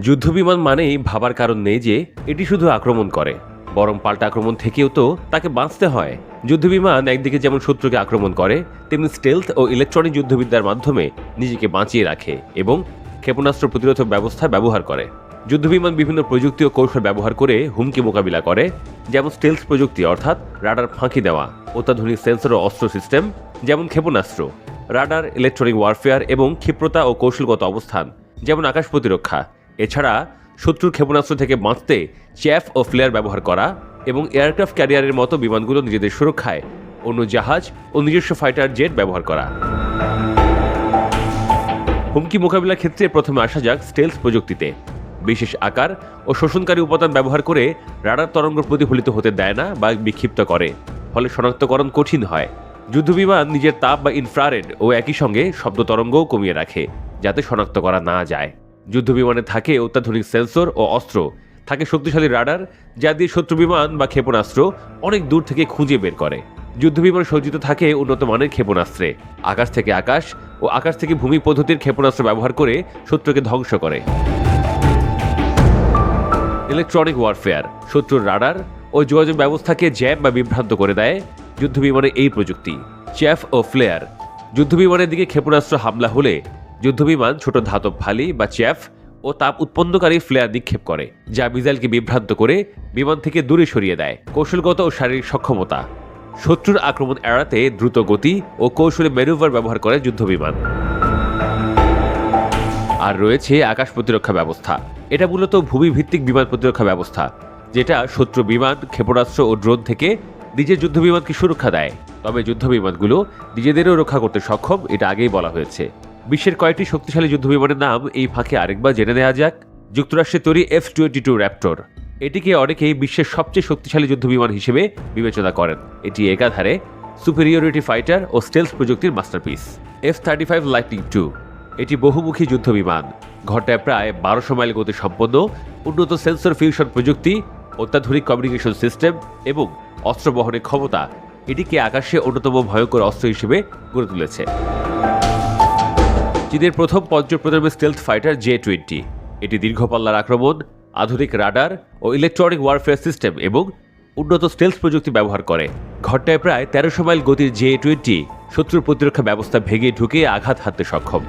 যুদ্ধবিমান মানেই ভাবার কারণ নেই যে এটি শুধু আক্রমণ করে, বরং পাল্টা আক্রমণ থেকেও তো তাকে বাঁচতে হয়। যুদ্ধবিমান একদিকে যেমন শত্রুকে আক্রমণ করে, তেমনি স্টেলথ ও ইলেকট্রনিক যুদ্ধবিদ্যার মাধ্যমে নিজেকে বাঁচিয়ে রাখে এবং ক্ষেপণাস্ত্র প্রতিরোধক ব্যবস্থা ব্যবহার করে। যুদ্ধবিমান বিভিন্ন প্রযুক্তি ও কৌশল ব্যবহার করে হুমকি মোকাবিলা করে, যেমন স্টেলথ প্রযুক্তি অর্থাৎ রাডার ফাঁকি দেওয়া, অত্যাধুনিক সেন্সর ও অস্ত্র সিস্টেম যেমন ক্ষেপণাস্ত্র, রাডার, ইলেকট্রনিক ওয়ারফেয়ার এবং ক্ষিপ্রতা ও কৌশলগত অবস্থান যেমন আকাশ প্রতিরক্ষা। এছাড়া শত্রুর ক্ষেপণাস্ত্র থেকে বাঁচতে চ্যাফ ও ফ্লেয়ার ব্যবহার করা এবং এয়ারক্রাফট ক্যারিয়ারের মতো বিমানগুলো নিজেদের সুরক্ষায় অন্য জাহাজ ও নিজস্ব ফাইটার জেট ব্যবহার করা। হুমকি মোকাবিলার ক্ষেত্রে প্রথমে আসা যাক স্টেলথ প্রযুক্তিতে। বিশেষ আকার ও শোষণকারী উপাদান ব্যবহার করে রাডার তরঙ্গ প্রতিফলিত হতে দেয় না বা বিক্ষিপ্ত করে, ফলে শনাক্তকরণ কঠিন হয়। যুদ্ধবিমান নিজের তাপ বা ইনফ্রারেড ও একই সঙ্গে শব্দ তরঙ্গও কমিয়ে রাখে, যাতে শনাক্ত করা না যায়। যুদ্ধবিমানে থাকে অত্যাধুনিক সেন্সর ও অস্ত্র, থাকে শক্তিশালী রাডার যা দিয়ে শত্রু বিমান বা ক্ষেপণাস্ত্র অনেক দূর থেকে খুঁজে বের করে। যুদ্ধবিমান সজ্জিত থাকে উন্নত মানের ক্ষেপণাস্ত্রে, আকাশ থেকে আকাশ ও আকাশ থেকে ভূমি পদ্ধতির ক্ষেপণাস্ত্র ব্যবহার করে শত্রুকে ধ্বংস করে। ইলেকট্রনিক ওয়ারফেয়ার শত্রুর রাডার ও যোগাযোগ ব্যবস্থাকে জ্যাম বা বিভ্রান্ত করে দেয় যুদ্ধবিমানের এই প্রযুক্তি। চ্যাফ ও ফ্লেয়ার যুদ্ধবিমানের দিকে ক্ষেপণাস্ত্র হামলা হলে যুদ্ধবিমান ছোট ধাতব ফালি বা চ্যাফ ও তাপ উৎপন্নকারী ফ্লেয়ার নিক্ষেপ করে, যা মিসাইলকে বিভ্রান্ত করে বিমান থেকে দূরে সরিয়ে দেয়। কৌশলগত ও শারীরিক সক্ষমতা শত্রুর আক্রমণ এড়াতে দ্রুত গতি ও কৌশলে ম্যানুভার ব্যবহার করে যুদ্ধবিমান। আর রয়েছে আকাশ প্রতিরক্ষা ব্যবস্থা। এটা মূলত ভূমিভিত্তিক বিমান প্রতিরক্ষা ব্যবস্থা, যেটা শত্রু বিমান, ক্ষেপণাস্ত্র ও ড্রোন থেকে নিজের যুদ্ধবিমানকে সুরক্ষা দেয়। তবে যুদ্ধবিমানগুলো নিজেদেরও রক্ষা করতে সক্ষম, এটা আগেই বলা হয়েছে। বিশ্বের কয়েকটি শক্তিশালী যুদ্ধবিমানের নাম এই ফাঁকে আরেকবার জেনে নেওয়া যাক। যুক্তরাষ্ট্রের তৈরি F-22 র্যাপটর, এটিকে অনেকেই বিশ্বের সবচেয়ে শক্তিশালী যুদ্ধবিমান হিসেবে বিবেচনা করেন। এটি একাধারে সুপেরিয়রিটি ফাইটার ও স্টেলথ প্রযুক্তির মাস্টারপিস। F-35 লাইটনিং II, এটি বহুমুখী যুদ্ধবিমান, ঘন্টায় প্রায় 1200 মাইল গতি সম্পন্ন, উন্নত সেন্সর ফিউশন প্রযুক্তি, অত্যাধুনিক কমিউনিকেশন সিস্টেম এবং অস্ত্র বহনের ক্ষমতা এটিকে আকাশে অন্যতম ভয়ঙ্কর অস্ত্র হিসেবে গড়ে তুলেছে। চীনের প্রথম পঞ্চম প্রজন্মের স্টেলথ ফাইটার J-20, এটি দীর্ঘ পাল্লার আক্রমণ, আধুনিক রাডার ও ইলেকট্রনিক ওয়ারফেয়ার সিস্টেম এবং উন্নত স্টেলথ প্রযুক্তি ব্যবহার করে। ঘন্টায় প্রায় 1300 মাইল গতির J-20 শত্রুর প্রতিরক্ষা ব্যবস্থা ভেঙে ঢুকে আঘাত হানতে সক্ষম।